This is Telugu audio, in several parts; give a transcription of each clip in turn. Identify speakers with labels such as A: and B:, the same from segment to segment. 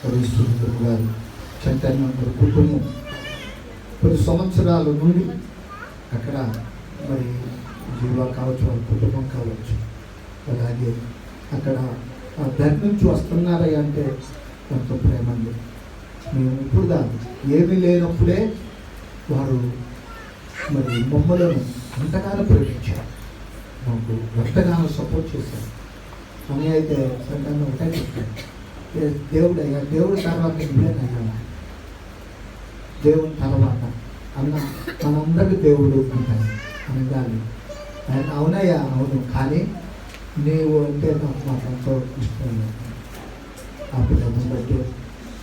A: పరిశుద్ధుడు గారు చైతన్యం కుటుంబం కొన్ని సంవత్సరాల నుండి అక్కడ మరి జీవా కావచ్చు, వాళ్ళ కుటుంబం కావచ్చు, అలాగే అక్కడ దాని నుంచి వస్తున్నారా అంటే ఎంతో ప్రేమ అండి. మేము ఇప్పుడు ఏమీ లేనప్పుడే వారు మరి మమ్మలను ఎంతగానో ప్రేమించారు, మాకు ఎంతగానో సపోర్ట్ చేశారు అని అయితే సంఘంగా ఒకటే చెప్తాను. దేవుడు అయ్యా, దేవుడి తర్వాత నువ్వేనయ్యా, దేవుని తర్వాత అన్న మనందరికీ దేవుడు ఉంటాయి అనగాలి. ఆయన అవునయ్యా అవును, కానీ నీవు అంటే మాకు ఎంతో ఇష్టం. ఆ పిల్లలను బట్టి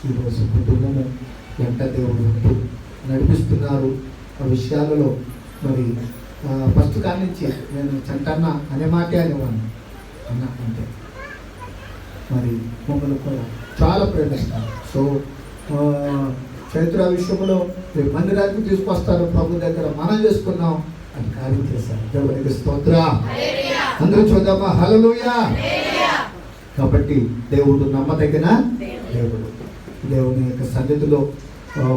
A: ఈరోజు కుటుంబము ఎంత దేవుడు ఉంటూ నడిపిస్తున్నారు. ఆ విషయాలలో మరి ఫస్ట్ కాడి నుంచి నేను చంటన్న అనే మాటే అనేవాడిని అన్న అంటే మరి మమ్మల్ని కూడా చాలా ప్రేమిస్తారు. సో చైత్ర విషయంలో మందిరానికి తీసుకొస్తారు, ప్రభు దగ్గర మనం చేసుకున్నాం అని కార్యం చేశారు. దేవునికి స్తోత్రం. అందరూ చూద్దామా హల్లెలూయా. కాబట్టి దేవుడు నమ్మదగిన దేవుడు. దేవుని యొక్క సన్నిధిలో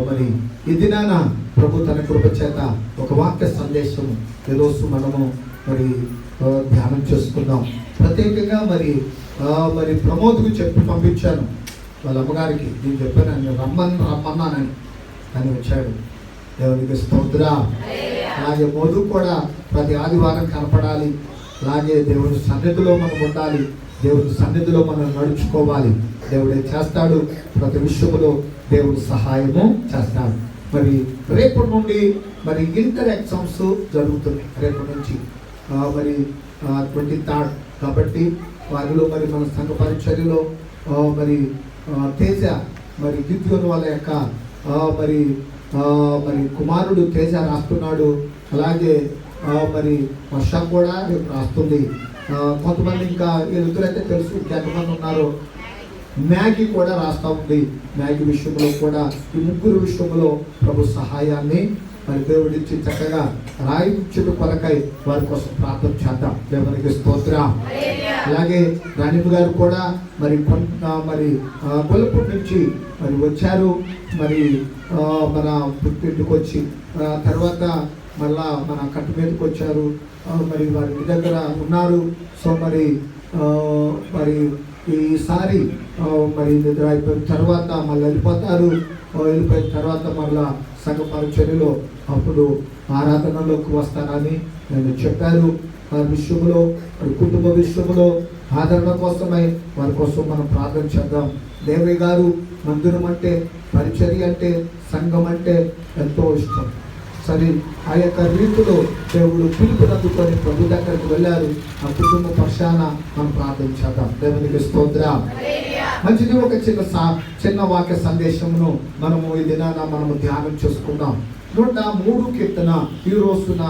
A: మరి ఈ దినాన ప్రభు తన కృప చేత ఒక వాక్య సందేశం ఈరోజు మనము మరి ధ్యానం చేసుకుందాం. ప్రత్యేకంగా మరి ప్రమోద్కు చెప్పి పంపించాను వాళ్ళ అమ్మగారికి. నేను చెప్పాను రమ్మన్నానని అని వచ్చాడు. దేవునికి స్తోత్రం. అలాగే మోదు కూడా ప్రతి ఆదివారం కనపడాలి. అలాగే దేవుని సన్నిధిలో మనం ఉండాలి, దేవుని సన్నిధిలో మనం నడుచుకోవాలి. దేవుడే చేస్తాడు, ప్రతి విషయంలో దేవుడు సహాయము చేస్తాడు. మరి రేపటి నుండి మరి ఇంటర్ ఎగ్జామ్స్ జరుగుతున్నాయి. రేపటి నుంచి మరి 23rd. కాబట్టి వారిలో మరి మన సంఘ పరిచర్యలో మరి తేజ మరి గిద్యోను వాళ్ళ యొక్క మరి కుమారుడు తేజ రాస్తున్నాడు. అలాగే మరి వర్ష కూడా రేపు రాస్తుంది. కొంతమంది ఇంకా ఎదురైతే తెలుసు ఎంతమంది ఉన్నారు. మ్యాగీ కూడా రాస్తూ ఉంది. మ్యాగీ విషయంలో కూడా ఈ ముగ్గురు విషయంలో ప్రభు సహాయాన్ని మరి దేవుడిచ్చి చక్కగా రాయించుట కొరకై వారి కోసం ప్రార్థన చేద్దాం. దేవునికి స్తోత్రం. అలాగే రాణిపు గారు కూడా మరి గొల్లపూడి నుంచి మరి వచ్చారు. మరి మన పుట్టింటికి వచ్చి తర్వాత మళ్ళా మన కట్టు మీదకి వచ్చారు. మరి వారి ఇంటి దగ్గర ఉన్నారు. సో మరి ఈసారి మరి నిద్ర అయిపోయిన తర్వాత మళ్ళీ వెళ్ళిపోతారు. వెళ్ళిపోయిన తర్వాత మళ్ళా సంఘ పరిచర్యలో అప్పుడు ఆరాధనలోకి వస్తానని నేను చెప్పారు. వారి విషయంలో వారి కుటుంబ విషయంలో ఆదరణ కోసమై వారి కోసం మనం ప్రార్థన చేద్దాం. దేవయ్య గారు మందిరం అంటే, పరిచర్య అంటే, సంఘం అంటే ఎంతో ఇష్టం. సరే, ఆ యొక్క రీతిలో దేవుడు పిలుపునందుకొని ప్రభు దగ్గరికి వెళ్ళారు. ఆ కుటుంబ పక్షాన మనం ప్రార్థన చేద్దాం. దేవునికి స్తోత్రం. మంచిది. ఒక చిన్న వాక్య సందేశమును మనము ఈ దినాన మనము ధ్యానం చేసుకుందాం. 103 కీర్తన ఈ రోజున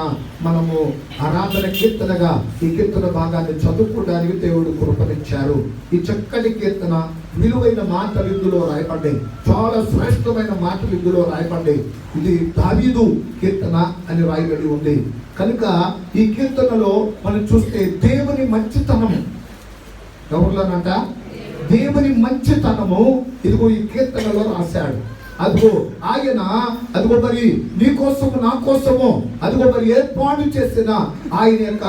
A: మనము ఆరాధన కీర్తనగా ఈ కీర్తన భాగాన్ని చదువుకోవడానికి దేవుడు కృపనిచ్చారు. ఈ చక్కటి కీర్తన విలువైన మాటలు ఇందులో రాయబడ్డాయి. చాలా శ్రేష్టమైన మాటలు ఇందులో రాయబడ్డాయి. ఇది దావీదు కీర్తన అని రాయబడి ఉంది. కనుక ఈ కీర్తనలో మనం చూస్తే దేవుని మంచితనము ఎవరిలోనంట, దేవుని మంచితనము ఇదిగో ఈ కీర్తనలో రాశాడు. అదిగో ఆయన అదిగో మరి నీ కోసము నా కోసము అదిగో మరి ఏర్పాటు చేసిన ఆయన యొక్క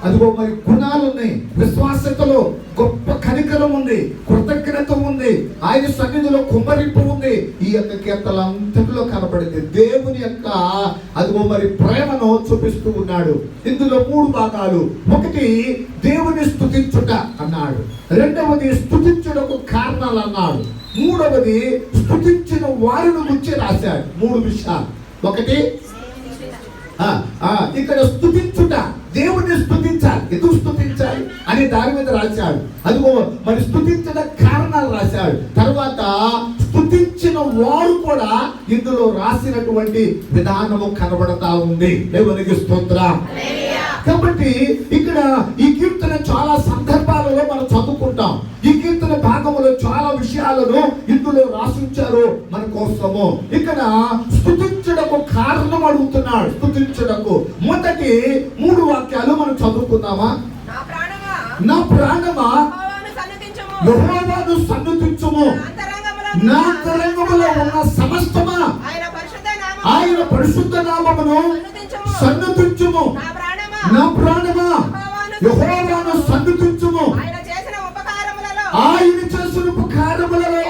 A: అదిగో మరి గుణాలు ఉన్నాయి. విశ్వాసతలో గొప్ప కనికరం ఉంది, కృతజ్ఞత ఉంది, ఆయన సన్నిధిలో కుమ్మరింపు ఉంది. ఈ యొక్క కీర్తనలంతటిలో కనబడింది దేవుని యొక్క అదిగో మరి ప్రేమను చూపిస్తూ ఉన్నాడు. ఇందులో 3 భాగాలు. ఒకటి దేవుని స్తుతించుట అన్నాడు. రెండవది స్తుతించుటకు కారణాలు అన్నాడు. మూడవది స్తుతించిన వారిని గురించి రాశాడు. 3 విషయాలు. ఒకటి ఇక్కడ స్తుతించుట, దేవుని స్తుతించాలి. ఎందుకు స్తుతించాలి అని దాని మీద రాశాడు. అదిగో మరి స్తుతించిన కారణాలు రాశాడు. తర్వాత స్తుతించిన వారు కూడా ఇందులో రాసినటువంటి విధానము కనబడతా ఉంది. దేవునికి స్తోత్రం. కాబట్టి ఇక్కడ ఈ కీర్తన చాలా సందర్భాలలో మనం చదువుకుంటాం. ఈ కీర్తన భాగంలో చాలా విషయాలను ఇందులో రాసించారు మన కోసము. ఇక్కడ స్తుతించడకు కారణం అడుగుతున్నాడు. స్తుతించడకు మొదటి 3 వాక్యాలు మనం చదువుకుందామా? నా ప్రాణమా యెహోవాను సన్నుతించుము, నా అంతరంగములో ఉన్న సమస్తమా ఆయన పరిశుద్ధ నామమును సన్నతించుము. నా ప్రాణమా యెహోవాను సన్నతించుము. ఆయన చేసిన ఉపకారములలో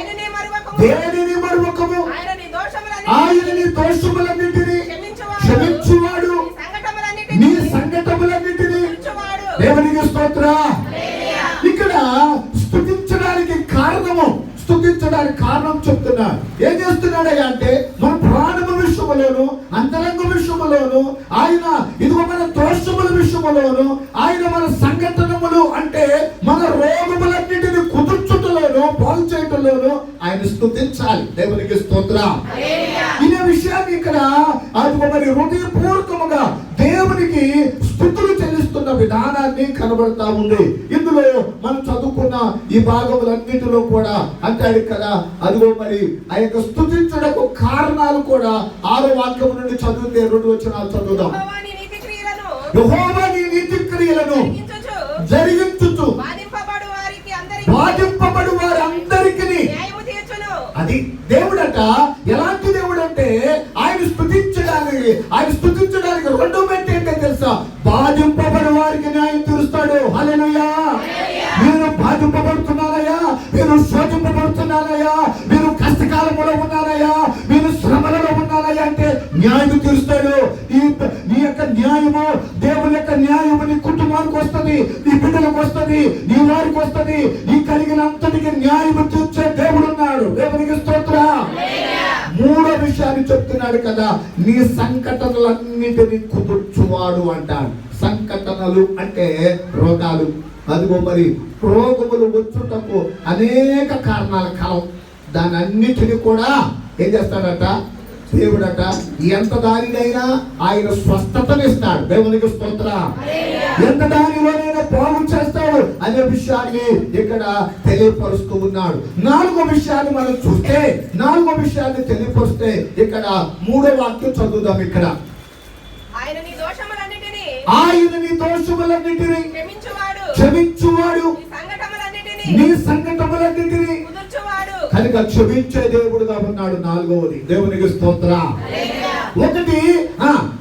A: దేనిని మరువకము. ఆయన నీ దోషములన్నిటిని క్షమించువాడు, నీ సంకటములన్నిటిని. దేవునికి స్తోత్రం. ఇక్కడ స్తుతించడానికి కారణం చెప్తున్నాడు. ఏం చేస్తున్నాడయ్యా అంటే మన ప్రాణము విషయములోను అంతరంగ విషయములోను ఆయన ఇదిగో మన దోషముల విషయములోను ఆయన మన సంఘటనములు అంటే మన రోగములన్నిటిని కుదుర్చుటలోను బాగు చేయటంలోను ఆయన స్తుతించాలి. దేవునికి స్తోత్రం. ఇదే విషయాన్ని ఇక్కడ అదిగో మరి హృదయపూర్వకముగా దేవునికి స్తుతులు చెల్లిస్తున్న విధానాన్ని కనబడతా ఉంది. ఇందులో మనం చదువుకున్న ఈ భాగములన్నిటిలో కూడా అంటాడు కదా, అదిగో మరి ఆ యొక్క స్తుతించడానికి కారణాలు కూడా 6వ వాక్యం నుండి చదివితే 2 వచనాలు చదువుదాం. యెహోవా నీ నీతి క్రియలను జరిగించుచు బాధింపబడు వారందరికీ. అది దేవుడట. ఎలాంటి దేవుడు అంటే ఆయన స్తుతించడానికి రెండో మెట్టు ఏంటో తెలుసా? బాధింపబడి వారికి న్యాయం తీరుస్తాడు. హల్లెలూయా. మీరు బాధింపబడుతున్నారయ్యా, మీరు శోధింపబడుతున్నారయ్యా, మీరు కష్టకాలంలో ఉన్నారయ్యా, మీరు శ్రమలలో ఉన్నారయ్యా అంటే న్యాయం తీరుస్తాడు. నీ యొక్క న్యాయము, దేవుని యొక్క న్యాయము నీ కుటుంబానికి వస్తుంది, నీ బిడ్డలకు వస్తుంది, నీ వారికి వస్తుంది. నీ కలిగిన అంతటికి న్యాయము తీర్చే దేవుడు ఉన్నాడు. దేవునికి స్తోత్రం. 3వ విషయాన్ని చెప్తున్నాడు కదా, నీ సంకటనలన్నిటినీ కుదుర్చువాడు అంటాడు. సంకటనలు అంటే రోగాలు. అదిగో మరి రోగములు వచ్చుటకు అనేక కారణాల కలం. దాని అన్నిటిని కూడా ఏం చేస్తాడట దేవుడట? ఎంత దానినైనా ఆయన స్వస్థతనిస్తాడు. దేవునికి స్తోత్రం. ఎంత దానిలోనైనా బాగు చేస్తాడు అనే విషయాన్ని ఇక్కడ తెలియపరుస్తూ ఉన్నాడు. 4వ విషయాన్ని మనం చూస్తే, 4వ విషయాన్ని తెలియపరుస్తే ఇక్కడ 3వ వాక్యం చదువుదాం. ఇక్కడ ఆయన నీ దోషములన్నిటిని క్షమించువాడు, నీ సంకటములన్నిటిని కనుక క్షమించే దేవుడుగా ఉన్నాడు. 4వది. దేవునికి స్తోత్రం. ఒకటి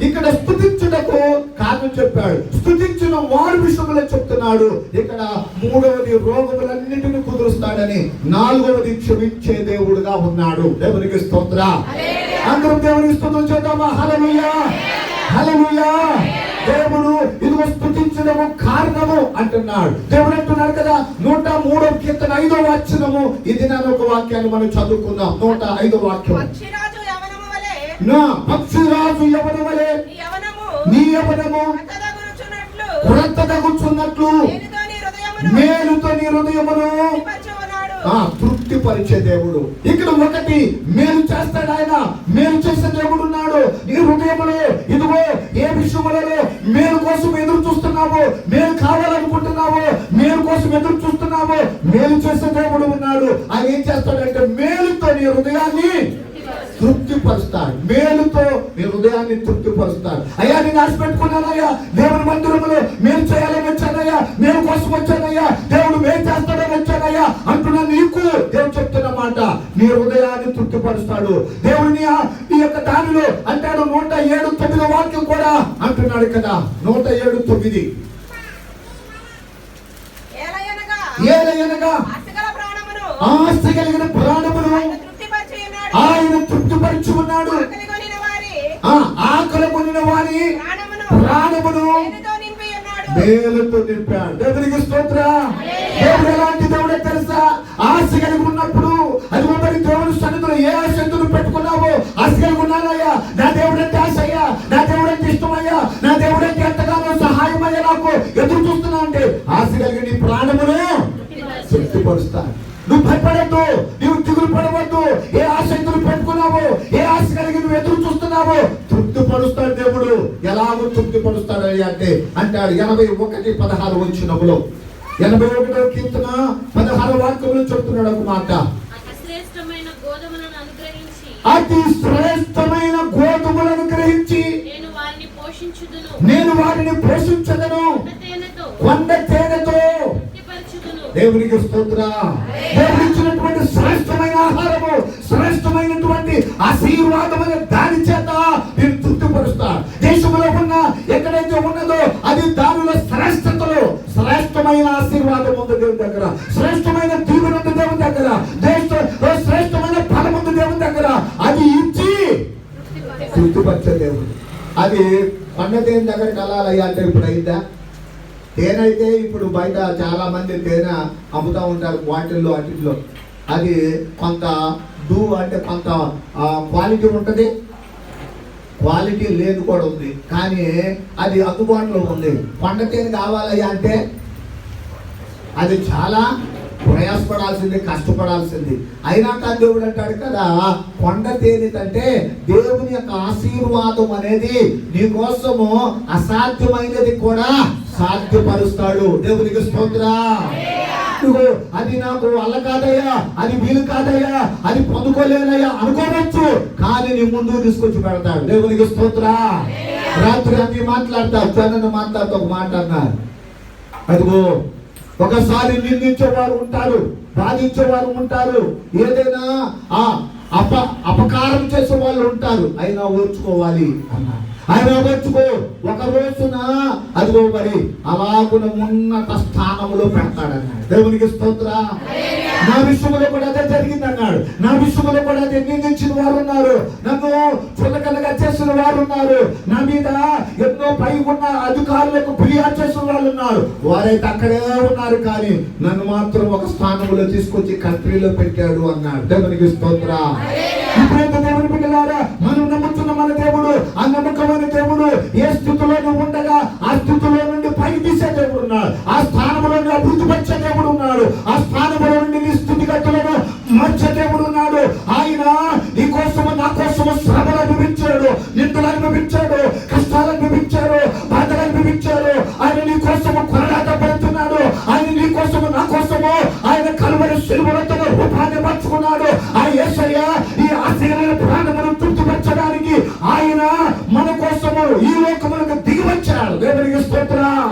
A: ఇక్కడ స్తుతించుటకు కారణం చెప్పాడు, స్తుతించిన వారి విషయంలో చెప్తున్నాడు. ఇక్కడ 3వది రోగములన్నిటిని కుదురుస్తాడని, 4వది క్షమించే దేవుడుగా ఉన్నాడు. దేవునికి స్తోత్రం. అందరం దేవునికి స్తోత్రం చేద్దామా? హల్లెలూయా, హల్లెలూయా. దేవుడు ఇదిగో స్తుతించడము కారణము అంటున్నాడు. దేవుడు అంటున్నాడు కదా 103వ కీర్తన 5వ వచనము. ఇది నా ఒక వాక్యాన్ని మనం చదువుకుందాం. 105వ వాక్యం. పక్షిరాజు యవనము వలె నీ యవనము క్రొత్తదగుచున్నట్లు మేలుతో నీ హృదయమును తృప్తిపరిచే దేవుడు. ఇక్కడ ఒకటి మేలు చేస్తాడు ఆయన. మేలు చేసే దేవుడు ఉన్నాడు. నీ హృదయములో ఇదిగో ఏ విషయములలో మేలు కోసం ఎదురు చూస్తున్నావు, మేలు కావాలనుకుంటున్నావు, మేలు కోసం ఎదురు చూస్తున్నావు, మేలు చేసే దేవుడు ఉన్నాడు. ఆయన ఏం చేస్తాడంటే మేలుతో నీ హృదయాన్ని తృప్తిపరుస్తాడు. మేలుతో నీ హృదయాన్ని తృప్తిపరుస్తాడు. అయ్యా నేను ఆశ పెట్టుకున్నానయ్యా, దేవుని మందిరంలో మేలు చేయాలని వచ్చానయ్యా, మేలు కోసం వచ్చానయ్యా, దేవుడు మేలు చేస్తాడని వచ్చానయ్యా అంటున్నా నీకు దేవుడు చెప్తున్న మాట, నీ హృదయాన్ని తృప్తిపరుస్తాడు. దేవుడిని ఈ యొక్క దానిలో అంటాడు 107:9 వాక్యం కూడా అంటున్నాడు కదా. 107:9 ఏలయనగా ఆస్తి కలిగిన ప్రాణమును ఆయన తృప్తిపరిచి ఉన్నాడు. ఆకలి కొనిన వారి ప్రాణమును మేలుతో నింపాడు. దేవునికి స్తోత్రం. దేవుడు ఎలాంటి దేవుడో తెలుసా? ఆశ కలిగి ఉన్నప్పుడు అది మరి దేవుని సన్నిధిలో ఏ ఆశ ఎందుకు పెట్టుకున్నావో, ఆశ కలిగి ఉన్నానయ్యా, నా దేవుడంటే ఆశయ్యా, నా దేవుడంటే ఇష్టమయ్యా, నా దేవుడంటే ఎంతగానో సహాయం అయ్యా, నాకు ఎదురు చూస్తున్నా అంటే ఆశ కలిగి నీ ప్రాణమును తృప్తిపరుస్తాడు. నువ్వు భయపడద్దు, నువ్వు దిగులు పడవద్దు. ఏ ఆశ ఎదురు పెట్టుకున్నావో, ఏ ఆశ కలిగి నువ్వు ఎదురు చూస్తున్నావో తృప్తిపరుస్తాడు దేవుడు. ఎలాగో తృప్తిపరుస్తాడు అంటే అంటాడు 81:16 వచనములో. 81వ కీర్తన 16వ వాక్యంలో చెప్తున్నాడు ఒక మాట. అతి శ్రేష్టమైన గోధుమలను గ్రహించి నేను వారిని పోషించదను కొండ తేనెతో. దేవునికి స్తోత్రం. దేవుడు ఇచ్చినటువంటి శ్రేష్టమైన ఆహారము శ్రేష్టమైనటువంటి ఆశీర్వాదమైన దాని చేత నేను తృప్తిపరుస్తాను. దేశంలో ఉన్న ఎక్కడైతే ఉన్నదో అది దానిలో శ్రేష్టతలో శ్రేష్టమైన ఆశీర్వాదం ఉంది దేవుని దగ్గర, శ్రేష్టమైన దీవెన ఉంది దేవుని దగ్గర, శ్రేష్టమైన ఫలం ఉంది దేవుని దగ్గర. అది ఇచ్చి తృప్తిపరిచే దేవుడు. అది పండ దేవుని దగ్గరికి వెళ్ళాలయ్యా అంటే ఇప్పుడు అయిందా? తేనె అయితే ఇప్పుడు బయట చాలా మంది తేనె అమ్ముతూ ఉంటారు బాటిల్లో వాటిల్లో. అది కొంత అంటే కొంత క్వాలిటీ ఉంటుంది, క్వాలిటీ లేదు కూడా ఉంది, కానీ అది అందుబాటులో ఉంది. పండ తేనె కావాలయ్యా అంటే అది చాలా ప్రయాసపడాల్సింది, కష్టపడాల్సింది. అయినా కానీ దేవుడు అంటాడు కదా, కొండ తేనె కంటే దేవుని యొక్క ఆశీర్వాదం అనేది నీ కోసము అసాధ్యమైనది కూడా సాధ్యపరుస్తాడు. దేవునికి స్తోత్రం. అది నాకు వల్ల కాదయ్యా, అది వీలు కాదయ్యా, అది పొందుకోలేనయ్యా అనుకోవచ్చు, కానీ నీ ముందు తీసుకొచ్చి పెడతాడు. దేవునికి స్తోత్రం. రాత్రి అన్ని మాట్లాడతాను మాట్లాడుతూ ఒక మాట అన్నారు. అదిగో ఒకసారి నిందించేవారు ఉంటారు, బాధించేవారు ఉంటారు, ఏదైనా అపకారం చేసే వాళ్ళు ఉంటారు, అయినా ఓర్చుకోవాలి అన్నారు. ఆయన ఓర్చుకో, ఒక రోజున అదిగో మరి అలాగున ఉన్నత స్థానంలో పెడతాడన్నాడు. దేవునికి స్తోత్రం. నా విషయంలో కూడా అదే జరిగింది అన్నాడు. నా విషయంలో కూడా అదే నిందించిన వారు ఉన్నారు, నన్ను చులకనగా చేసిన వారు ఉన్నారు, నా మీద ఎన్నో పై ఉన్న అధికారులకు ఫిర్యాదు చేసిన వాళ్ళు ఉన్నారు. వారైతే అక్కడే ఉన్నారు, కానీ నన్ను మాత్రం ఒక స్థానంలో తీసుకొచ్చి కంట్రీలో పెట్టాడు అన్నాడు. దేవునికి స్తోత్రం. ఇప్పుడైతే దేవుని బిడ్డలారా, మనం నమ్ముతున్న మన దేవుడు ఆ నమ్మకమైన దేవుడు ఏ స్థితిలో ఉండగా ఆ స్థితిలో నుండి పైకి తీసే దేవుడు ఉన్నాడు, ఆ స్థానంలో అభివృద్ధి పరిచే దేవుడు ఉన్నాడు, ఆ స్థానంలో నుండి నీ స్థితిగతులను మార్చే దేవుడు ఉన్నాడు. ఆయన నీ కోసము నా కోసము శ్రమలు అనుభవించాడు, నిందలు అనుభవించాడు, కష్టాలు అనుభవించాడు, బాధలు అనుభవించాడు. ఆయన నీ కోసము కొరడాట పడుతున్నాడు. ఆయన నీ కోసము నా కోసము ఆయన కలువరి శిలువలతో రూపాన్ని మార్చుకున్నాడు. ఆ యేసయ్య ఈ ఆశీర్వాద ప్రాణమును తృప్తిపరచడానికి ఆయన మన కోసము ఈ లోకములకు దిగి వచ్చాడు. దేవునికి స్తోత్రం.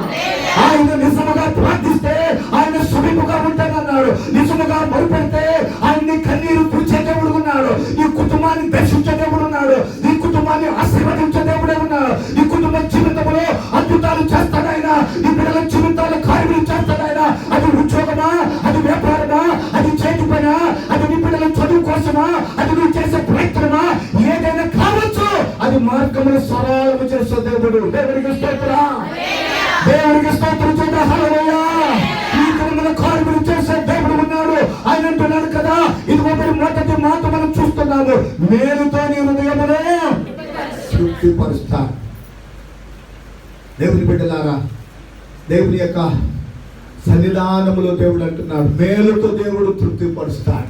A: ఆయన నిజముగా ప్రార్థిస్తే ఆయన సమీపంగా ఉంటానన్నాడు. నిజముగా మొరుపెడితే ఆయన్ని కన్నీరు తుడిచే దేవుడు ఉన్నాడు. నీ కుటుంబాన్ని దర్శించే దేవుడు ఉన్నాడు. నీ కుటుంబాన్ని ఆశీర్వదించే దేవుడే ఉన్నాడు. నీ కుటుంబ జీవితంలో అద్భుతాలు చేస్తాడాయన. నీ పిల్లల జీవితాలు కార్యములు చేస్తాడాయన. అది ఉద్యోగమా, అది వ్యాపారమా, అది చేతి పనా, అది నీ పిల్లల చదువు కోసమా, అది నువ్వు చేసే ప్రయత్నమా, ఏదైనా కావచ్చు, అది మార్గములు సరళము చేసే దేవుడు. దేవునికి స్తోత్రం. దేవునికి స్తోత్రం చేద్దాం. హల్లెలూయా. ఈ కుటుంబ కార్యములు చేసే దేవుడు ఉన్నాడు. ఆయన అంటున్నాడు కదా, ఇది ఒకటి మొదటి మాట మనం చూస్తున్నాము, మేలుతో నీ హృదయమును తృప్తిపరుస్తా. దేవుని బిడ్డలారా, దేవుని యొక్క సన్నిధానములో దేవుడు అంటున్నాడు, మేలుతో దేవుడు తృప్తిపరుస్తాడు.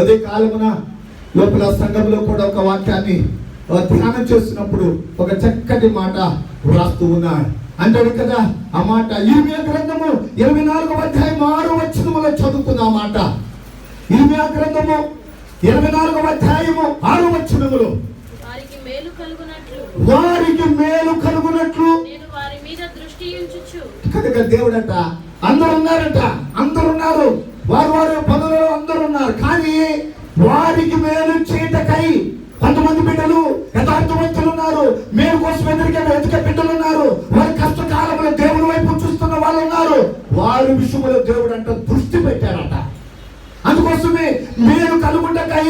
A: అదే కాలమున లోపల సంఘంలో కూడా ఒక వాక్యాన్ని ధ్యానం చేస్తున్నప్పుడు ఒక చక్కటి మాట వ్రాస్తూ ఉన్నాడు. అంటాడు కదా, ఆ మాట ఇర్మియా గ్రంథము 24వ అధ్యాయం 6వ వచనములో చదువుకున్న ఆ మాట. ఇర్మియా గ్రంథము 24వ అధ్యాయము 6వ వచనములో వారికి మేలు కలుగునట్లు నేను వారి మీద దృష్టి ఉంచుచు. కనుక దేవుడట అందరు ఉన్నారట, అందరు ఉన్నారు, వారు పనులలో అందరు ఉన్నారు, కానీ వారికి మేలు చేయటకై కొంతమంది బిడ్డలు యథార్థవంతులు ఉన్నారు, మేలు కోసం ఎదుకే బిడ్డలు ఉన్నారు, వారి కష్టకాలంలో దేవుని వైపు చూస్తున్న వాళ్ళు ఉన్నారు. వారి విషయంలో దేవుడు అంట దృష్టి పెట్టారట. అందుకోసమే మేలు కలుగుటకై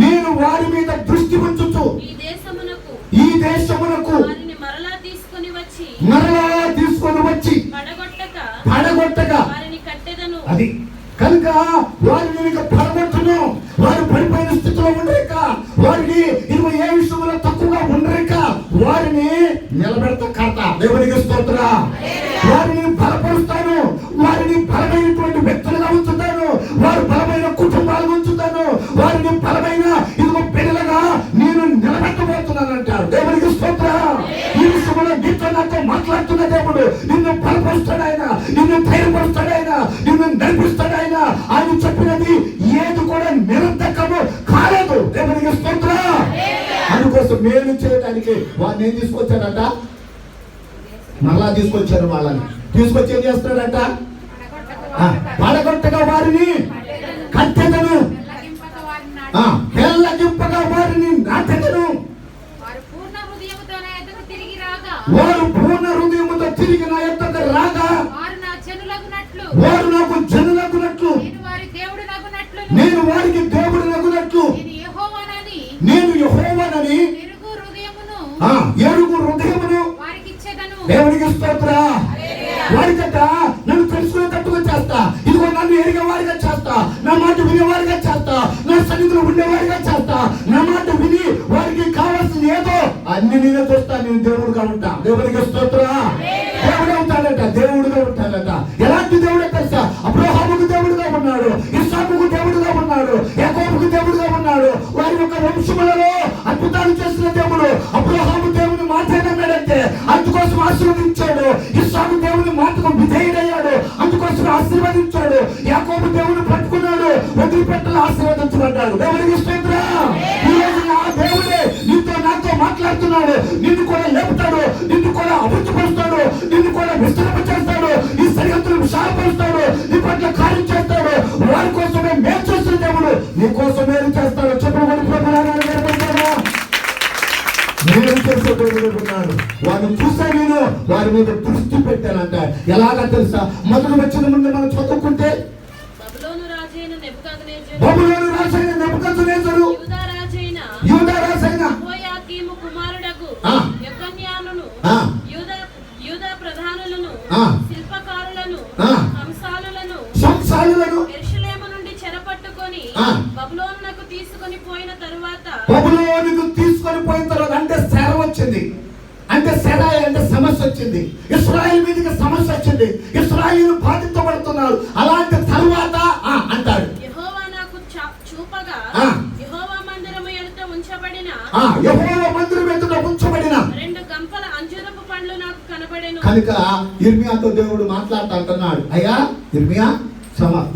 A: నేను వారి మీద దృష్టి ఉంచుచు ఈ దేశమునకు మరలా తీసుకొని వచ్చి పడగొట్టగా అది కనుక వారిని పడగొట్టును. వారు పడిపోయిన స్థితిలో ఉండరిక, వారిని ఇరవై ఏ విషయంలో తక్కువగా ఉండరిక, వారిని నిలబెడతా కాక. దేవునికి స్తోత్రం. వారిని బలపరుస్తాను, వారిని బలమైనటువంటి వ్యక్తులుగా ఉంచుతాను, వారు బలమైన కుటుంబాలుగా ఉంచుతాను, వారిని బలమైన ఇదిగో బిడ్డలుగా నేను నిలబెట్టబోతున్నాను అంటాడు. దేవునికి స్తోత్రం. ఈ విషయంలో నీతో నాతో మాట్లాడుతున్న దేవుడు నిన్ను బలపరుస్తాడు, ఆయన నిన్ను ధైర్యపరుస్తాడు, ఆయన నిన్ను నడిపిస్తాడు. ఆయన చెప్పినది ఏది కూడా నిరంతకము కాలేదు. దేవునికి స్తోత్రం. అందుకోసం మేలు చేయడానికి వారిని ఏం తీసుకొచ్చాడట, మళ్ళా తీసుకొచ్చారు. వాళ్ళని తీసుకొచ్చి ఏం చేస్తాడట, పడగొట్టగా వారిని కట్టెదను వారికి దేవుడు నగునట్లు నేను యెహోవానని ఎరుగు హృదయమును దేవునికి స్తోత్రం. వారికట నన్ను తెలుసుకునేటట్టుగా చేస్తా, ఇదిగో నన్ను ఎరిగే వారిగా చేస్తా, నా మాట వినేవారిగా చేస్తా, నా సన్నిధిలో ఉండేవారిగా చేస్తా, నా మాట విని వారికి కావాల్సింది ఏదో అన్ని నేనే చూస్తా. నేను దేవుడుగా ఉంటా. దేవునికి స్తోత్రం. దేవుడే ఉంటాడట, దేవుడుగా ఉంటాడట. ఎలాంటి దేవుడే తెలుసా? అబ్రహాముకు దేవుడుగా ఉన్నాడు, ఇస్సాకుకు దేవుడుగా ఉన్నాడు, యాకోబుకు దేవుడుగా ఉన్నాడు. వారి యొక్క వంశములలో అద్భుతాలు చేసిన దేవుడు. అబ్రహాము దేవుని మాట నమ్మాడంటే అందుకోసం ఆశీర్వదించాడు. ఇస్సాకు దేవుని మాటకు విధేయుడయ్యాడు, అందుకోసం ఆశీర్వదించాడు. యాకోబు దేవుని పట్టుకున్నాడు, వదిలిపెట్టలు ఆశీర్వదించబడ్డాడు. దేవునికి స్తోత్రం. ఈ రోజు నా దేవుడే నీతో నాతో మాట్లాడుతున్నాడు. నిన్ను కూడా లేపుతాడు, నిన్ను కూడా అభివృద్ధిపరుస్తాడు, నిన్ను కూడా విస్తరింప చేస్తాడు, ఈ సరిహద్దులు విశాలపరుస్తాడు, నీ పట్ల కార్యం చేస్తాడు. వారి కోసమే మేలు చేస్తున్న దేవుడు నీ కోసం మేలు చేస్తాడు. చెప్పబడి నేను చేసే దేవుడు ఉన్నాడు. వారిని చూసా, నేను వారి మీద దృష్టి పెట్టానంట. ఎలాగా తెలుసా? మొదటి వచ్చిన ముందు మనం చదువుకుంటే బబులోను రాజైన నెబుకద్నెజరు, యూదా రాజైన యెహోయాకీము కుమారుడగు యెకొన్యానును, యూదా ప్రధానులను, శిల్పకారులను, కంసాలులను యెరూషలేము నుండి చెరపట్టుకొని బబులోనునకు తీసుకొని పోయిన తరువాత అంటే శర వచ్చింది, అంటే శర అంటే సమస్య వచ్చింది. ఇశ్రాయేలు మీదకి సమస్య వచ్చింది, ఇశ్రాయేలు బాధించబడుతున్నారు. అలాంటి తరువాత అంటాడు యెహోవా నాకు చూపగా యెహోవా మందిరము ఎదుట ఉంచబడిన రెండు గంపల అంజూరపు పండ్లు నాకు కనబడెను. కనుక యిర్మీయాతో దేవుడు మాట్లాడుతున్నాడు, అయ్యా యిర్మీయా,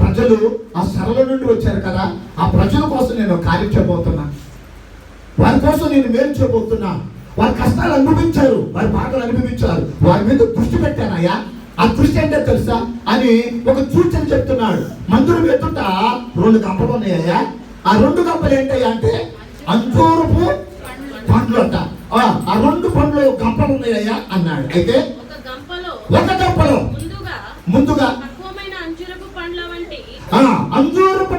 A: ప్రజలు ఆ శరల నుండి వచ్చారు కదా, ఆ ప్రజల కోసం నేను కార్యం చేయబోతున్నా, వారి కోసం నేను మేలు చేయబోతున్నా. వారి కష్టాలు అనుభవించారు, వారి బాధలు అనుభవించారు, వారి మీద దృష్టి పెట్టానయ్యా. ఆ దృష్టి అంటే తెలుసా అని ఒక సూచన చెప్తున్నాడు. మందిరం ఎదుట రెండు గంపలు ఉన్నాయ్యా. ఆ రెండు గంపలు ఏంటయ్యా అంటే అంజూరపు పండ్లు అంట. ఆ రెండు పండ్లు గంపలు ఉన్నాయ్యా అన్నాడు. అయితే ఒక గంపలో ముందుగా అంజూరపు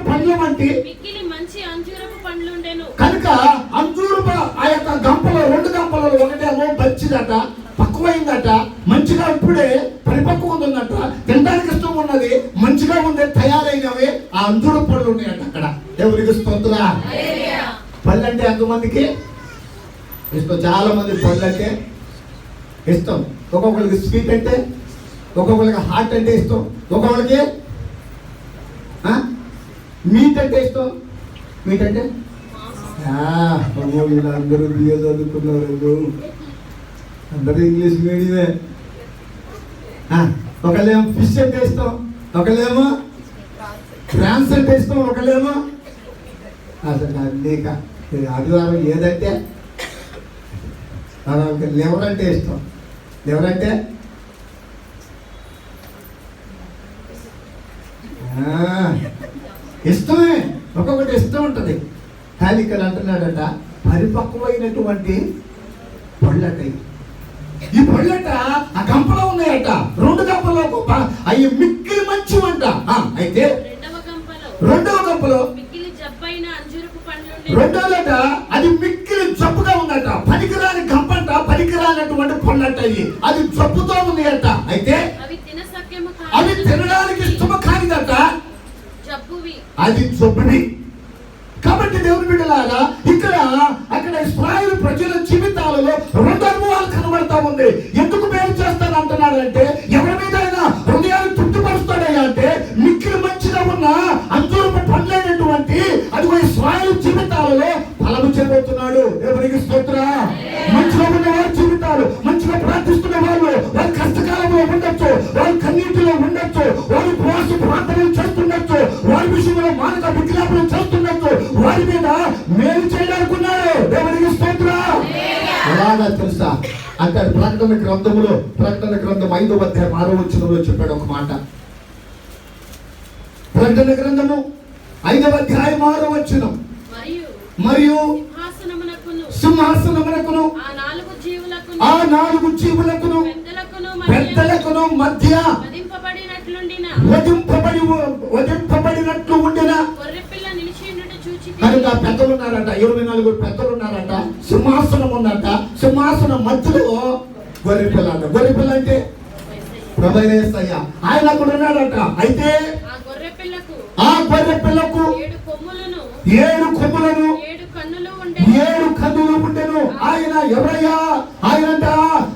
A: పండ్ల వంటి కనుక అంజూరపు ఆ యొక్క గంపలో రెండు గంపలలో ఒకటేమో మంచిదట, పక్వైందట, మంచిగా ఇప్పుడే పరిపక్వం ఉందట, తినడానికి ఇష్టం ఉన్నది, మంచిగా ఉంది, తయారైనవి ఆ అంజూరపు పళ్ళు ఉన్నాయట అక్కడ. ఎవరికి స్తోత్రం. పళ్ళు అంటే ఎంతమందికి ఇష్టం? చాలా మంది పళ్ళు అంటే ఇష్టం. ఒక్కొక్కరికి స్వీట్ అంటే, ఒక్కొక్కరికి హాట్ అంటే ఇష్టం, ఒక్కొక్కరికి మీట్ అంటే ఇష్టం. మీట్ అంటే వీళ్ళందరూ బిఏ చదువుకున్నారు, అందరూ ఇంగ్లీష్ మీడియమే. ఒకళ్ళేమో ఫిష్ అంటే ఇష్టం, ఒకళ్ళేమో ఫ్రాన్స్ అంటే ఇష్టం, ఒకళ్ళేమో అసలు అన్నీక ఆదివారం ఏదంటే లివర్ అంటే ఇష్టం. లివర్ అంటే ఇష్టమే, ఒక్కొక్కటి ఇష్టం ఉంటుంది. కానీ ఇక్కడ అంటున్నాడట పరిపక్వమైనటువంటి పళ్ళట. ఈ పళ్ళట ఆ గంపలో ఉన్నాయట, రెండు గంపలో అవి మిక్కిలి మంచివంట. అయితే రెండవ గంపలో రెండోదట అది మిక్కిలి జబ్బుగా ఉందట. పనికిరాని గంపంట, పనికిరానటువంటి పళ్ళట. అది జబ్బుతో ఉంది అంట. అయితే అవి తినడానికి ఇష్టము కానిదట, అది జబ్బుని. కాబట్టి దేవుని బిడ్డలారా, ఇక్కడ అక్కడ ఇశ్రాయేలు ప్రజల జీవితాలలో రెండు అనుభవాలు కనబడతా ఉంది. ఎందుకు మేలు చేస్తాను అంటున్నాడు అంటే, ఎవరి మీద అయినా హృదయాన్ని తృప్తిపరుస్తాడయ్యా అంటే మిక్కిలి మంచిగా ఉన్న అంజూరపు పండ్లైనటువంటి అదిగో ఇశ్రాయేలు జీవితాలలో ఫలము చేయబోతున్నాడు. దేవునికి స్తోత్రం. మంచిగా ఉన్న వారి జీవితాలు, మంచిగా ప్రార్థిస్తున్న వాళ్ళు, వారి కష్టకాలంలో ఉండొచ్చు, వారి కన్నీటిలో ఉండొచ్చు, వారి ఉపవాస ప్రార్థనలు చేస్తుండొచ్చు, వారి విషయంలో మానక విజ్ఞాపనం చేస్తుండొచ్చు, వారి మీద మేలు చేయడానికి ఉన్నాడు. దేవునికి స్తోత్రం. అలాగా తెలుసా అంటాడు ప్రకటన గ్రంథములో, ప్రకటన గ్రంథం 5వ అధ్యాయం 6వ వచనంలో చెప్పాడు ఒక మాట. ప్రకటన గ్రంథము 5వ అధ్యాయం 6వ వచనం, మరియు సింహాసనమునకును ఆ నాలుగు జీవులకును పెద్దలకును మధ్య వధింపబడినట్లు ఉండిన సింహాసనం ఉందంట. సింహాసనం మధ్యలో గొర్రెపిల్ల అంట. గొర్రెపిల్ల అంటే ప్రభువైన యేసయ్య. ఆయన అక్కడ ఉన్నాడట. అయితే ఆ గొర్రె పిల్లకు 7 కొమ్ములను 7 కన్నులు ఉండెను. ఆయన ఎవరయ్యా? ఆయనంట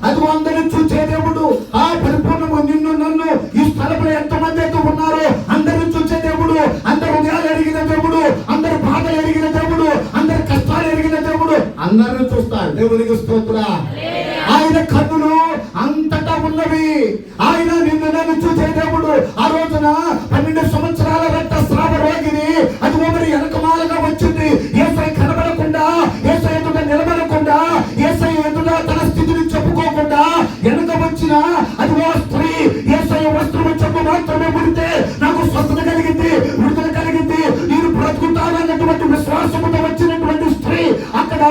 A: అది అందరిని చూసే దేవుడు. ఆ పరిపూర్ణము నిన్ను నన్ను ఈ స్థలంలో ఎంతమంది అయితే ఉన్నారో అందరిని చూసే దేవుడు. అందరి హృదయాలు ఎరిగిన దేవుడు, అందరి బాధలు ఎరిగిన దేవుడు, అందరి కష్టాలు ఎరిగిన దేవుడు. అందరిని చూస్తాడు. దేవునికి స్తోత్రం. ఆయన కన్నులు అంతటా ఉన్నవి. ఆయన నిన్ను నన్ను చూసే దేవుడు. ఆ రోజున 12 సంవత్సరాల రక్తస్రావ రోగిని అది ఒకరి వెనకమాలగా వచ్చింది. యేసయ్య కనబడకుండా, యేసయ్య ఎదుట నిలబడకుండా, యేసయ్య ఎదుట తన స్థితిని చెప్పుకోకుండా వెనక వచ్చిన అది ఓ స్త్రీ యేసయ్య వస్త్రము చెప్పు మాత్రమే ముడితే నాకు స్వస్థత కలిగింది, విడుదల కలిగింది, నేను బ్రతుకుతానన్నటువంటి విశ్వాసముతో వచ్చినటువంటి స్త్రీ అక్కడ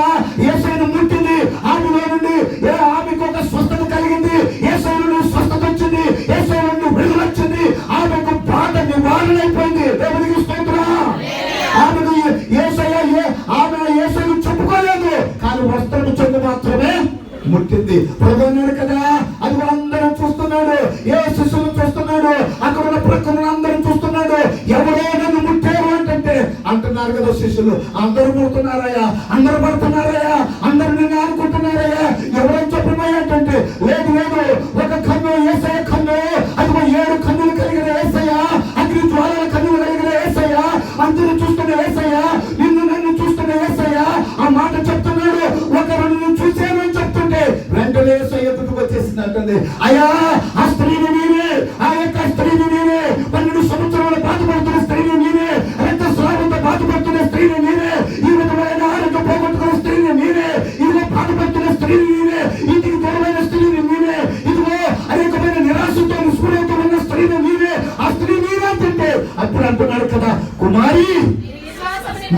A: యేసయ్యను ముట్టింది. ఆమెలో నుండి ఆమెకు ఒక స్వస్థత కలిగింది. యేసయ్య నుండి స్వస్థత వచ్చింది, యేసయ్య నుండి విడుదల వచ్చింది. ఆమెకు బాధ నివారణ అయిపోయింది. దేవునికి స్తోత్రం. ఆమెకు ఆమె యేసయ్యను చెప్పుకోలేదు, కానీ వస్త్రము చెంది మాత్రమే ముట్టింది. ప్రభు అన్నాడు కదా, అది అందరూ చూస్తున్నాడు. ఏ శిష్యులు చూస్తున్నాడు, అక్కడ ఉన్న ప్రక్కన అందరూ చూస్తున్నాడు. ఎవరో నన్ను ముట్టారు అంటే అంటున్నారు కదా శిష్యులు. అందరూ ముడుతున్నారయ్యా, అందరూ పడుతున్నారయ్యా, అందరూ నిన్ను అనుకుంటున్నారయ్యా. ఎవరని చెప్పబోయేటంటే లేదు లేదు, ఒక కన్ను యేసయ్య కన్ను, అది 7 కన్నులు కలిగిన యేసయ్య, అగ్ని జ్వాలల కన్నులు కలిగిన యేసయ్య, అందరూ చూస్తున్న యేసయ్య, నిన్ను నన్ను చూస్తున్న యేసయ్య ఆ మాట చెప్తున్నాడు. ఒకరు నిన్ను చూసేమని చెప్తుంటే వెంటనే యేసయ్య ఎదుటికి వచ్చేసింది. అంటుంది, అయ్యా ఆ స్త్రీని నేనే, ఆ యొక్క స్త్రీని నేనే, 12 సంవత్సరాలు బాధపడుతున్న స్త్రీని నేనే, రక్తస్రావంతో బాధపడుతున్న స్త్రీని నేనే, ఈ విధమైన ఆరోగ్యం పోగొట్టుకున్న స్త్రీని నేనే, ఇదిగో బాధపడుతున్న స్త్రీని నేనే, ఇంటికి దూరమైన స్త్రీని నేనే, ఇదిగో అనేకమైన నిరాశతో నిస్పృహతో ఉన్న స్త్రీని నేనే, ఆ స్త్రీ నేనే అంటే అప్పుడు అంటున్నాడు కదా, కుమారి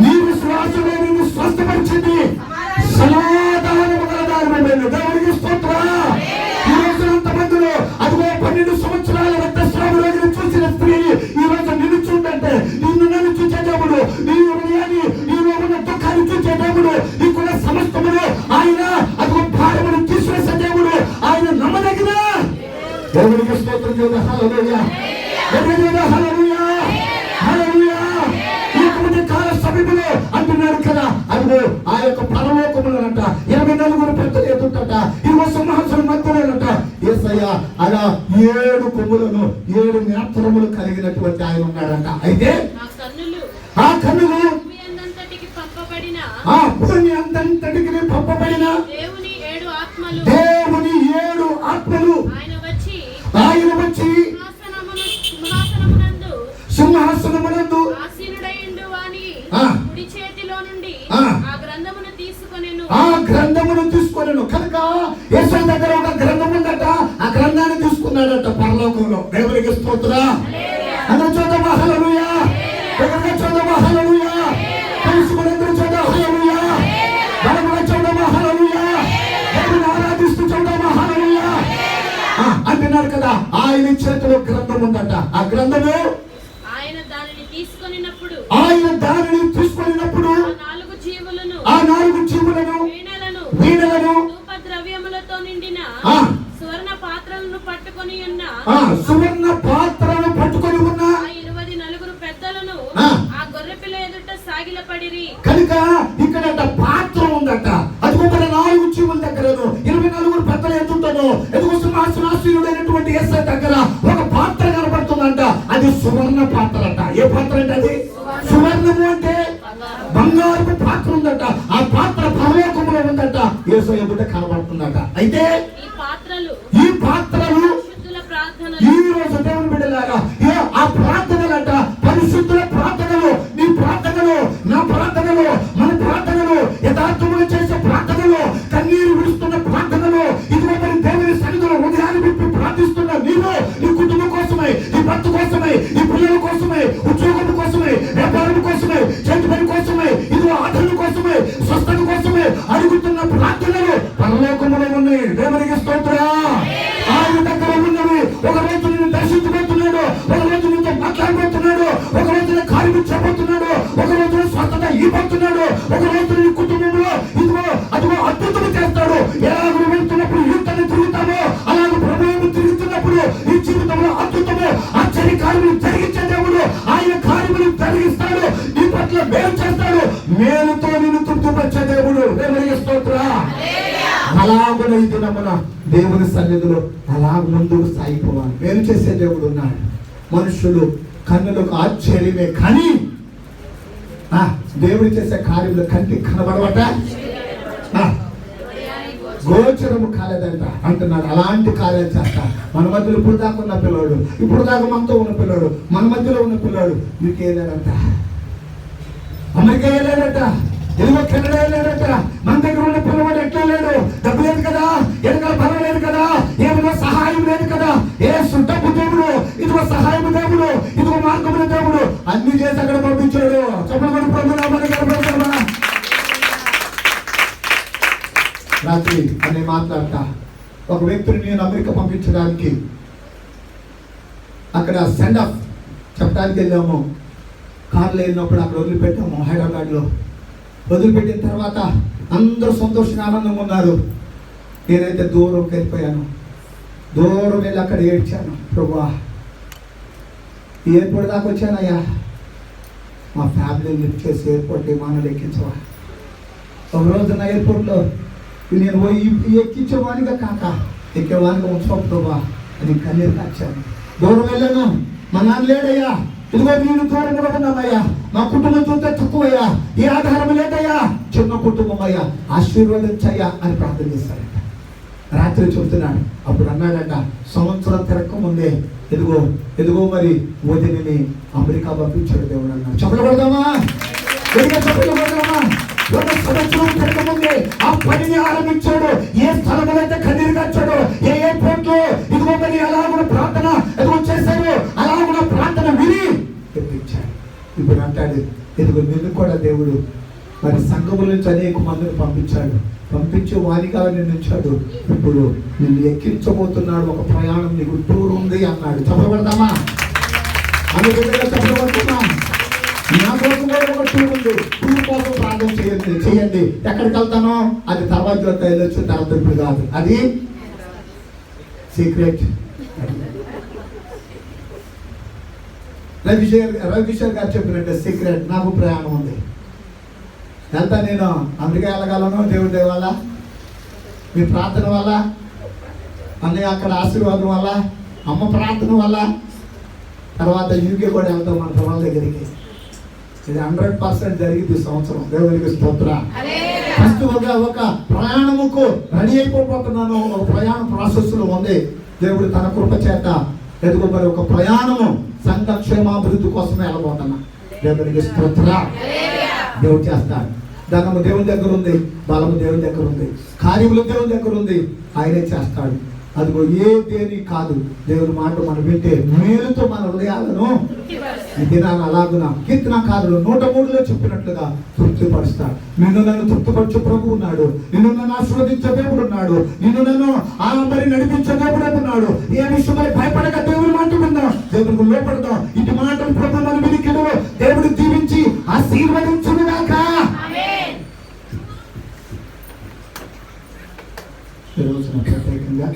A: నీ విశ్వాసమే నిన్ను స్వస్థపరిచింది, సమాధానము గలదానివై వెళ్ళు. దేవునికి స్తోత్రం. ఈ రోజు అంతమందిలో అదిగో 12 సంవత్సరాల రక్తస్రావ రోగిని చూసిన స్త్రీ ఈ రోజు నిన్ను చూడంటే నిన్ను నన్ను చూసే దేవుడు, నీ హృదయాన్ని నీలో ఉన్న దుఃఖాన్ని చూసే దేవుడు, నీకున్న సమస్తమును ఆయన అదిగో భారమును తీసివేసే దేవుడు. ఆయన నమ్మదగిన దేవునికి స్తోత్రం చేద్దాం. హల్లెలూయా, హల్లెలూయా, హల్లెలూయా. ఈ కాల సమీపంలో అంటున్నాడు కదా, అదిగో ఆ యొక్క పరలోకములనంట 24 పెద్దలు ఎదుటట, ఇదిగో సింహాసనం మధ్యలోనంట యేసయ్య అలా 7 కొమ్ములను 7 నేత్రములు కలిగినటువంటి ఆయన ఉన్నాడంట. అయితే ఆ కన్నులు భూమి అంతటికి పంపబడిన దేవుని 7 ఆత్మలు ఆయన వచ్చి సింహాసనమునందు ఆ గ్రంథమును తీసుకొనెను. కనుక యేసయ్య దగ్గర ఒక గ్రంథం ఉందట, ఆ గ్రంథాన్ని తీసుకున్నాడట పరలోకంలో. దేవునికి స్తోత్రం. అందరూ చూద్దామా హల్లెలూయా, దగ్గరగా చూద్దామా హల్లెలూయా, తెలుసుకునేందుకు చూద్దాం హల్లెలూయా, బలముగా చూద్దామా హల్లెలూయా, దేవుని ఆరాధిస్తూ చూద్దామా హల్లెలూయా అంటున్నారు కదా. ఆయన చేతిలో గ్రంథం ఉందట. ఆ గ్రంథము ఆయన దానిని తీసుకొనినప్పుడు ఆ 4 జీవులను వీణలను
B: ద్రవ్యములతో నిండిన సువర్ణ పాత్రలను పట్టుకొని ఉన్న 24 పెద్దలను ఆ గొర్రెపిల్ల ఎదుట సాగిలపడిరి.
A: కనుక ఇక్కడ పాత్ర ఉందట. అది ఒక 4 జీవుల దగ్గరను 24 పెద్దల ఎదుటను ఎదుగు సింహాసనాసీనుడైనటువంటి యేసయ్య దగ్గర ఒక పాత్ర కనబడుతుందంట. అది సువర్ణ పాత్ర అంట. ఏ పాత్ర అంటే అది సువర్ణము అంటే బంగారు పాత్ర ఉందట. ఆ పాత్ర పరలోకములో ఉందట. యేసయ్య ఎదుట కనబడుతుందట. అయితే ఈ పాత్రలు ఈ రోజు దేవుని బిడ్డలారా ఆ ప్రార్థనలట, పరిశుద్ధుల ప్రార్థనలు, నీ ప్రార్థనలు, నా ప్రార్థనలు, మన ప్రార్థనలు, యథార్థములు చేసే ప్రార్థనలు, కన్నీరు విడుస్తున్న ప్రార్థనలు, ఇదిగో మరి దేవుని సన్నిధిలో హృదయాన్ని విప్పి ప్రార్థిస్తున్న నీవు, నీ కుటుంబం కోసమే, నీ భర్త కోసమే, నీ పిల్లల కోసమే, ఉద్యోగం కోసమే, వ్యాపారం కోసమే, చేతి పని కోసమే, ఇదిగో ఆదరణ కోసమే, స్వస్థత కోసమే అడుగుతున్న ప్రార్థనలు పరలోకములో ఉన్నాయి. దేవునికి స్తోత్రం. ఆయన దగ్గర ఉన్నవి. ఒక రోజు నిన్ను దర్శించబోతున్నాడు, ఒక రోజు నీతో మాట్లాడబోతున్నాడు, ఒక రోజు కార్యం చెప్పబోతున్నాడు, ఒక రోజు స్వస్థత ఇవ్వబోతున్నాడు, ఒక రోజు నీ కుటుంబంలో ఇదిగో అదిగో పట్ల మేలు చేస్తాడు. మేలుతో నిన్ను తృప్తిపరిచే దేవుడు. దేవునికి స్తోత్రం. అలాగున ఈ దినమున దేవుని సన్నిధిలో అలా ముందుకు సాగిపోవాలి. మేలు చేసే దేవుడు ఉన్నాడు. మనుషులు కన్నులకు ఆశ్చర్యమే కానీ దేవుడు చేసే కార్యంలో కంటికి కనబడవట, గోచరము కాలేదంట అంటున్నాడు. అలాంటి కార్యాలు చేస్తా. మన మధ్యలో ఇప్పుడు దాకా ఉన్న పిల్లోడు, ఇప్పుడు దాకా మనతో ఉన్న పిల్లోడు, మన మధ్యలో ఉన్న పిల్లోడు యూకే వెళ్ళాడంట, అమెరికా వెళ్ళాడట, ఎదుగో కెనడా వెళ్ళాడట. మన దగ్గర ఉన్న పిల్లవాడు ఎట్లా లేడు? డబ్బు లేదు కదా, ఎనకాల బలం లేదు కదా, ఏమైనా సహాయం లేదు కదా. ఏ డబ్బు దేవుడు, ఇదిగో సహాయం దేవుడు, ఇదిగో మార్గముల దేవుడు, అన్ని చేసి అక్కడ పంపించాడు. చెప్పడం ప్రభుత్వ రాత్రి అని మాట్లాడతా. ఒక వ్యక్తిని నేను అమెరికా పంపించడానికి అక్కడ సెండ్ ఆఫ్ చెప్పడానికి వెళ్ళాము. కార్లో వెళ్ళినప్పుడు అక్కడ వదిలిపెట్టాము హైదరాబాద్లో. వదిలిపెట్టిన తర్వాత అందరూ సంతోషంగా ఆనందంగా ఉన్నారు. నేనైతే దూరంకి వెళ్ళిపోయాను. దూరం వెళ్ళి అక్కడ ఏడ్చాను. ప్రభువా, ఎయిర్పోర్ట్ దాకా వచ్చానయ్యా, మా ఫ్యామిలీ లిఫ్ట్ చేసి ఎయిర్పోర్ట్ విమానాలు ఎక్కించవా. ఒక రోజున ఎయిర్పోర్ట్లో నేను ఎక్కించేవానిగా కాక ఎక్కేవానిగా ఉంచుకో ప్రభువా అని కన్నీరు కాచాను. దూరం వెళ్ళాను. మా నాన్న లేడయ్యా, ఇదిగో నేను దూరం కూడా ఉన్నామయ్యా, మా కుటుంబం చూస్తే తక్కువయ్యా, ఏ ఆధారం లేదయ్యా, చిన్న కుటుంబం అయ్యా, ఆశీర్వదించయ్యా అని ప్రార్థన చేశాడట. రాత్రి చెబుతున్నాడు. అప్పుడు అన్నాడట, సంవత్సరం తిరక్క ముందే ఎదుగో ఎదుగో మరి వదిలిని అమెరికా పంపించాడు దేవుడు అన్నాడు. చెప్పకూడదామా? చెప్పకూడదామా? ఒక సంవత్సరం తిరగ ముందే ఆ పనిని ఆరంభించాడు. ఏ స్థలంలో అయితే కన్నీరు కాచాడు, ఏ ఎయిర్పోర్ట్ లో ఇదిగో మరి అలా కూడా ప్రార్థన ఎదుగు చేశాడు, అలా కూడా ప్రార్థన విని తెప్పించాడు. ఇప్పుడు అంటాడు, ఎదుగు నిన్ను కూడా దేవుడు మరి సంఘముల నుంచి అనేక మందిని పంపించాడు, పంపించి వారిగా నిర్ణయించాడు. ఇప్పుడు నిన్ను ఎక్కించబోతున్నాడు, ఒక ప్రయాణం నీకు టూర్ ఉంది అన్నాడు. చెప్పబడతామా? చెప్పబడతామా? నా కోసం కూడా ఒక టూర్ ఉంది, టూర్ కోసం ప్రార్థన చేయండి. ఎక్కడికి వెళ్తానో అది తర్వాత వెళ్ళొచ్చు, తర్వాత ఇప్పుడు కాదు, అది సీక్రెట్. రవికిషోర్ గారు చెప్పినట్టే సీక్రెట్. నాకు ప్రయాణం ఉంది, వెళ్తా. నేను అమెరికా వెళ్ళగలను దేవుడి దయ వల్ల, మీ ప్రార్థన వల్ల, అన్నయ్య అక్కడ ఆశీర్వాదం వల్ల, అమ్మ ప్రార్థన వల్ల. తర్వాత యూకే కూడా వెళ్తాం మన ప్రభావం దగ్గరికి. ఇది 100% జరిగింది ఈ సంవత్సరం. దేవునికి స్తోత్రం. ఫస్ట్ ఒక ప్రయాణముకు రెడీ అయిపోతున్నాను. ఒక ప్రయాణ ప్రాసెస్ లో ఉంది. దేవుడు తన కృప చేత ఎదుగు మరి ఒక ప్రయాణము సంఘ క్షేమాభివృద్ధి కోసమే వెళ్ళబోతున్నా. దేవునికి స్తోత్రం. దేవుడు చేస్తాడు. ధనము దేవుని దగ్గర ఉంది, బలము దేవుని దగ్గర ఉంది, కార్యములు దేవుని దగ్గర ఉంది. ఆయనే చేస్తాడు. అదిగో ఏ దేని కాదు, దేవుని మాట మనం వింటే మేలుతో మన హృదయాలను ఈ దినాన్ని అలాగున కీర్తనకారులు 103లో చెప్పినట్లుగా తృప్తిపరుస్తాడు. నిన్ను నన్ను తృప్తిపరచు ప్రభు ఉన్నాడు, నిన్ను నన్ను ఆశీర్వదించే దేవుడు ఉన్నాడు, నిన్ను నన్ను మరి నడిపించే దేవుడు ఉన్నాడు. ఏ విషయమై భయపడక దేవుని మాట విందాం, దేవునికి లోపడదాం. ఇటు మాటలు ప్రభు మన వినికిడు దేవుడు దీవించి ఆశీర్వదించుగాక. ఈ రోజున ప్రత్యేకంగా